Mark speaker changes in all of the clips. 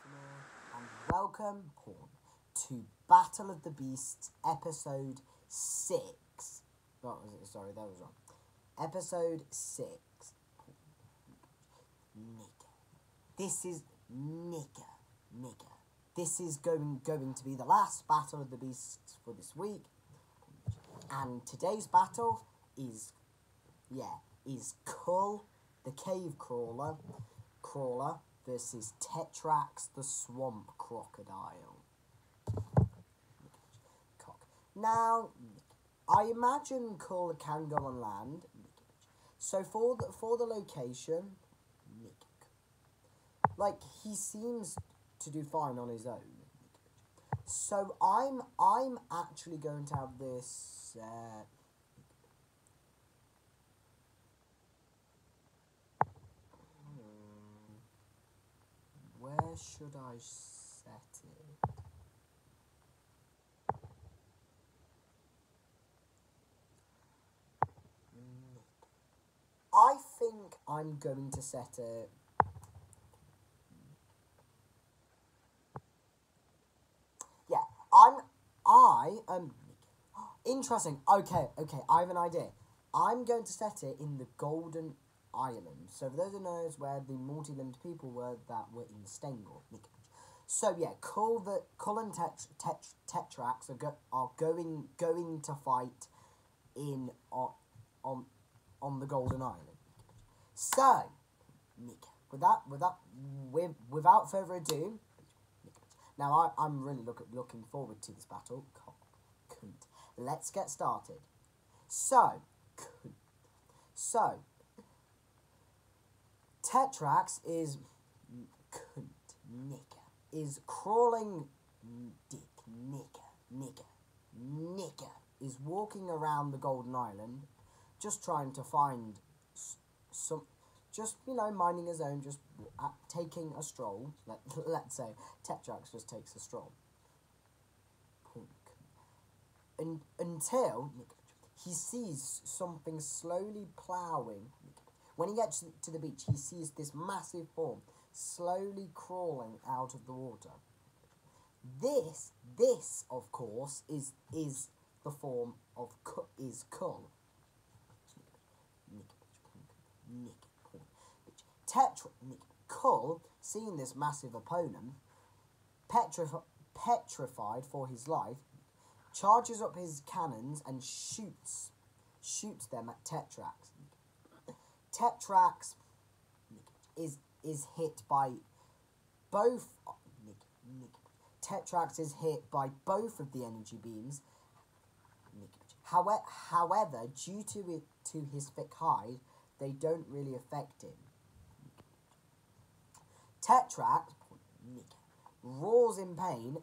Speaker 1: and welcome to Battle of the Beasts, episode 6. What was it? Sorry, that was wrong. Episode 6. Nigger. This is Nigger. This is going to be the last Battle of the Beasts for this week. And today's battle is Kull, the cave crawler, versus Tetrax, the swamp crocodile. Now, I imagine Kull can go on land. So for the location, like, he seems to do fine on his own. So I'm actually going to have this. Where should I set it? I think I'm going to set it. Yeah, interesting. Okay, I have an idea. I'm going to set it in the Golden Island. So for those who knows where the multi-limbed people were that were in Stengel. So yeah, Kull and Tetrax are going to fight in on the Golden Island. So, without further ado, now I'm really looking forward to this battle. Let's get started. So Tetrax is crawling. Nigger is walking around the Golden Island, just trying to find some, just minding his own, just taking a stroll. Let's say Tetrax just takes a stroll. Until he sees something slowly ploughing. When he gets to the beach, he sees this massive form slowly crawling out of the water. This of course, is the form of Kull. Kull, seeing this massive opponent, petrified for his life, charges up his cannons and shoots them at Tetrax. Tetrax is hit by both. Tetrax is hit by both of the energy beams. However, due to his thick hide, they don't really affect him. Tetrax roars in pain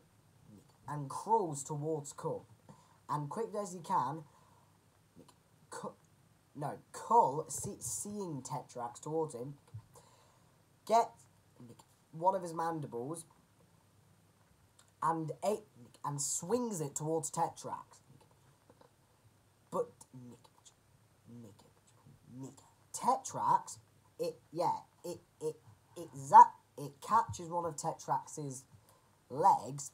Speaker 1: and crawls towards Kull. And quick as he can, Kull, seeing Tetrax towards him, gets one of his mandibles and swings it towards Tetrax. But Tetrax, it catches one of Tetrax's legs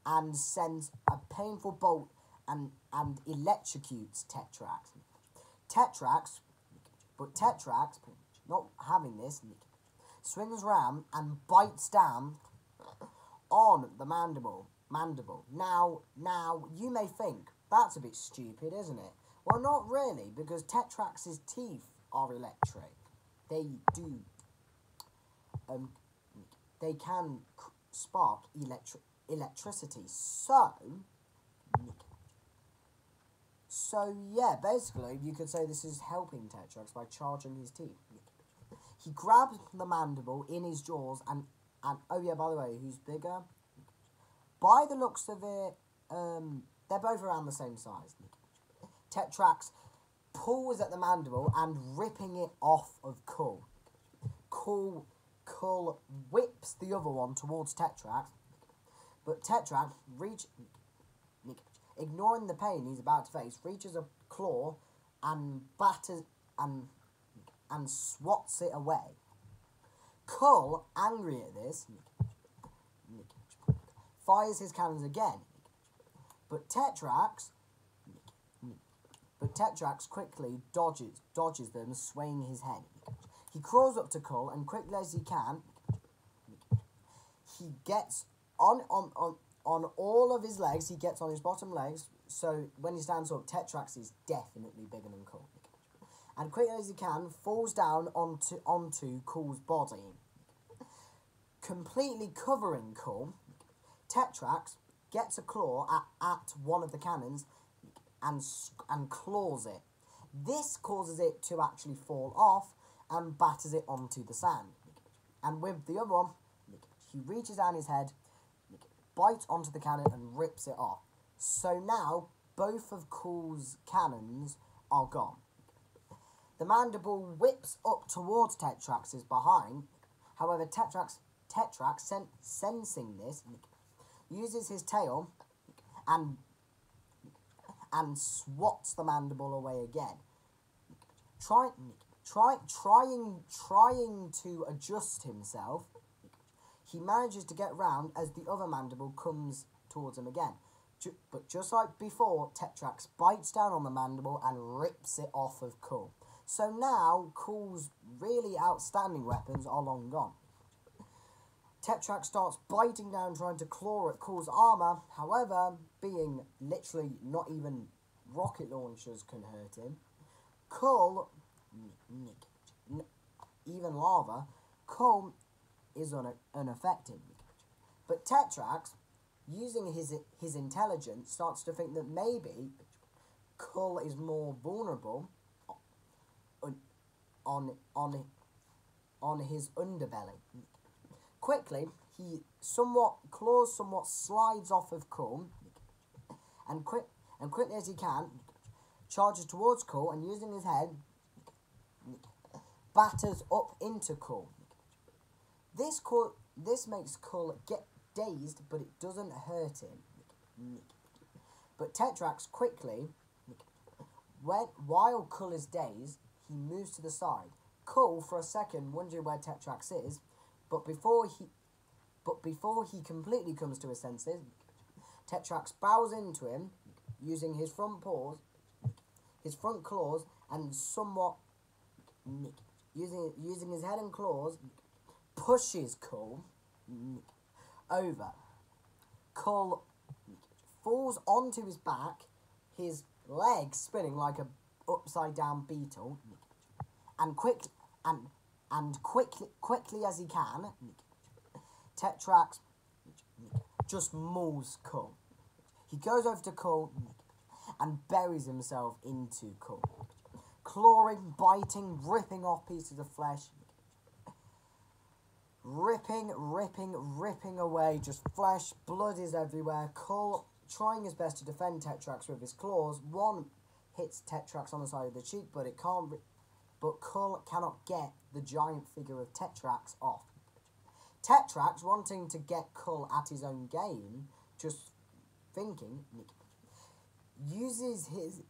Speaker 1: and sends a painful bolt and electrocutes Tetrax. Tetrax, not having this, swings round and bites down on the mandible. Now, you may think, that's a bit stupid, isn't it? Well, not really, because Tetrax's teeth are electric. They can spark electricity. So yeah, basically, you could say this is helping Tetrax by charging his teeth. He grabs the mandible in his jaws and oh yeah, by the way, who's bigger? By the looks of it, they're both around the same size. Tetrax pulls at the mandible and ripping it off of Kull. Kull whips the other one towards Tetrax, but Tetrax ignoring the pain he's about to face, reaches a claw and batters and swats it away. Kull, angry at this, fires his cannons again. But Tetrax quickly dodges them, swaying his head. He crawls up to Kull, and quickly as he can, he gets on all of his legs. He gets on his bottom legs, so when he stands up, Tetrax is definitely bigger than Kull. And quickly as he can, falls down onto Kull's body, completely covering Kull. Tetrax gets a claw at one of the cannons and claws it. This causes it to actually fall off and batters it onto the sand. And with the other one, he reaches down his head, bites onto the cannon and rips it off. So now both of Kull's cannons are gone. The mandible whips up towards Tetrax's behind. However, Tetrax sensing this, uses his tail and swats the mandible away again. Trying to adjust himself, he manages to get round as the other mandible comes towards him again. But just like before, Tetrax bites down on the mandible and rips it off of Kull. So now, Kull's really outstanding weapons are long gone. Tetrax starts biting down, trying to claw at Kull's armour. However, being literally not even rocket launchers can hurt him, Kull, even lava, Kull is unaffected. But Tetrax, using his intelligence, starts to think that maybe Kull is more vulnerable on his underbelly. Quickly, he somewhat slides off of Kull, and quickly as he can, charges towards Kull and using his head, batters up into Kull. This makes Kull get dazed, but it doesn't hurt him. But Tetrax quickly, while Kull is dazed, he moves to the side. Kull, for a second, wondering where Tetrax is, but before he completely comes to his senses, Tetrax bows into him, using his front claws, and somewhat using his head and claws, pushes Kull over. Kull falls onto his back, his legs spinning like a upside down beetle, and quickly as he can, Tetrax just mauls Kull. He goes over to Kull and buries himself into Kull, clawing, biting, ripping off pieces of flesh, ripping away, just flesh, blood is everywhere. Kull, trying his best to defend Tetrax with his claws, one hits Tetrax on the side of the cheek, but Kull cannot get the giant figure of Tetrax off. Tetrax, wanting to get Kull at his own game, just thinking, uses his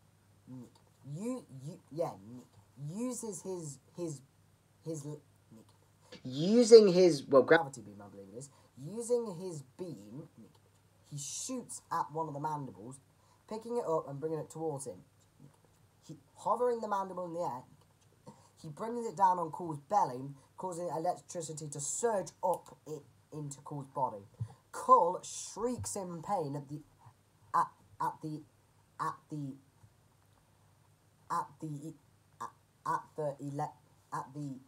Speaker 1: gravity beam, I believe it is. Using his beam, he shoots at one of the mandibles, picking it up and bringing it towards him. Hovering the mandible in the air, he brings it down on Kull's belly, causing electricity to surge up into Kull's body. Kull shrieks in pain at the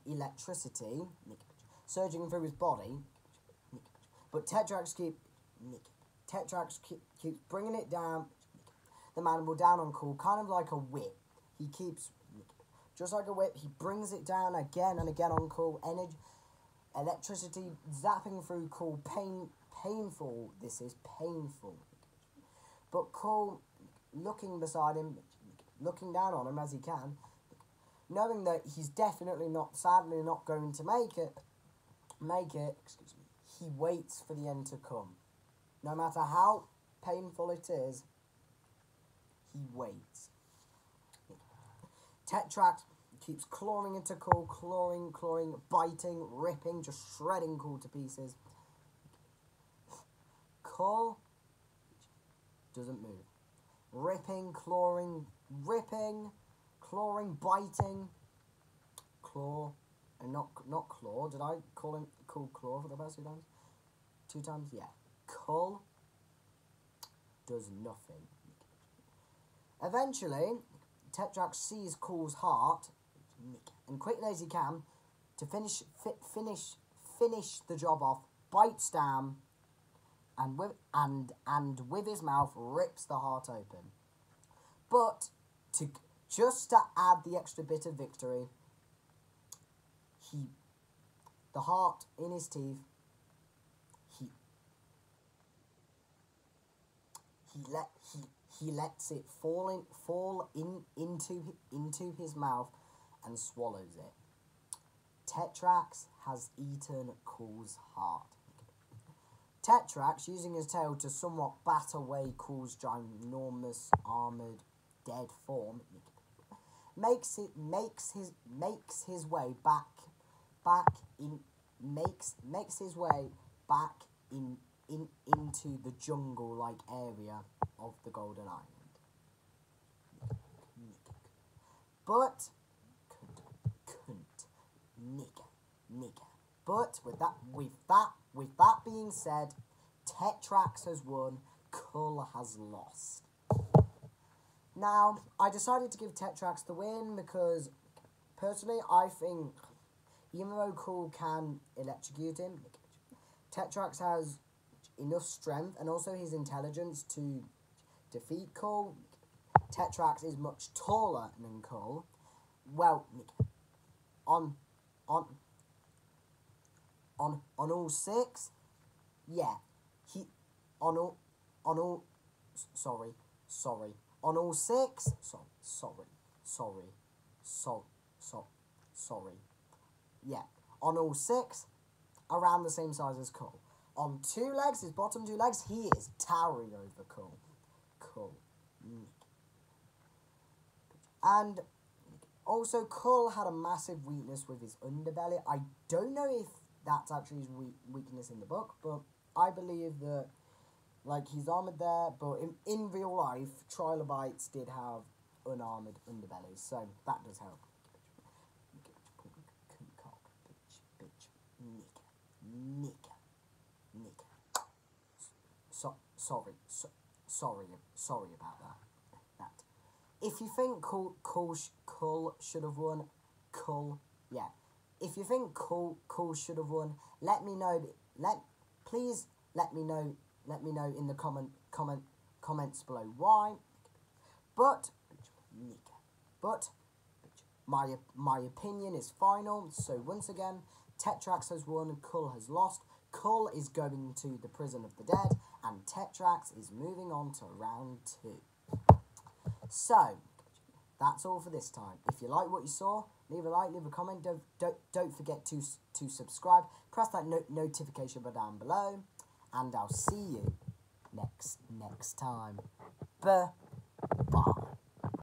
Speaker 1: electricity surging through his body, but Tetrax keeps bringing it down, the mandible down on Kull, kind of like a whip. He keeps, just like a whip, he brings it down again and again on Kull. Electricity zapping through Kull. Painful. This is painful. But Kull, looking beside him, looking down on him as he can, knowing that he's definitely sadly not going to make it, he waits for the end to come. No matter how painful it is, he waits. Tetrax keeps clawing into Kull, clawing, biting, ripping, just shredding Kull to pieces. Kull doesn't move. Ripping, clawing, biting. Claw, and not claw. Did I call claw for the first 2 times? 2 times, yeah. Kull does nothing. Eventually, Tetrax sees Kull's heart, and quickly as he can, to finish the job off, bites down, and with his mouth rips the heart open. But just to add the extra bit of victory, the heart in his teeth, he lets it fall into his mouth and swallows it. Tetrax has eaten Kull's heart. Tetrax, using his tail to somewhat bat away Kull's ginormous armored dead form, makes his way back into the jungle-like area of the Golden Island. But with that being said, Tetrax has won, Kull has lost. Now, I decided to give Tetrax the win because, personally, I think, even though Kull can electrocute him, Tetrax has enough strength and also his intelligence to defeat Kull. Tetrax is much taller than Kull. Well, on all 6, yeah, on all 6, yeah, on all 6, around the same size as Kull. On 2 legs, his bottom 2 legs, he is towering over Kull. And also, Kull had a massive weakness with his underbelly. I don't know if that's actually his weakness in the book, but I believe that, like, he's armoured there, but in real life, trilobites did have unarmoured underbellies, so that does help. Sorry about that. If you think Kull should have won, if you think Kull should have won, let me know. Please let me know in the comments below why. But my opinion is final. So once again, Tetrax has won, Kull has lost. Kull is going to the prison of the dead, and Tetrax is moving on to round 2. So that's all for this time. If you like what you saw, leave a like, leave a comment. Don't forget to subscribe. Press that notification button down below, and I'll see you next time. Bye.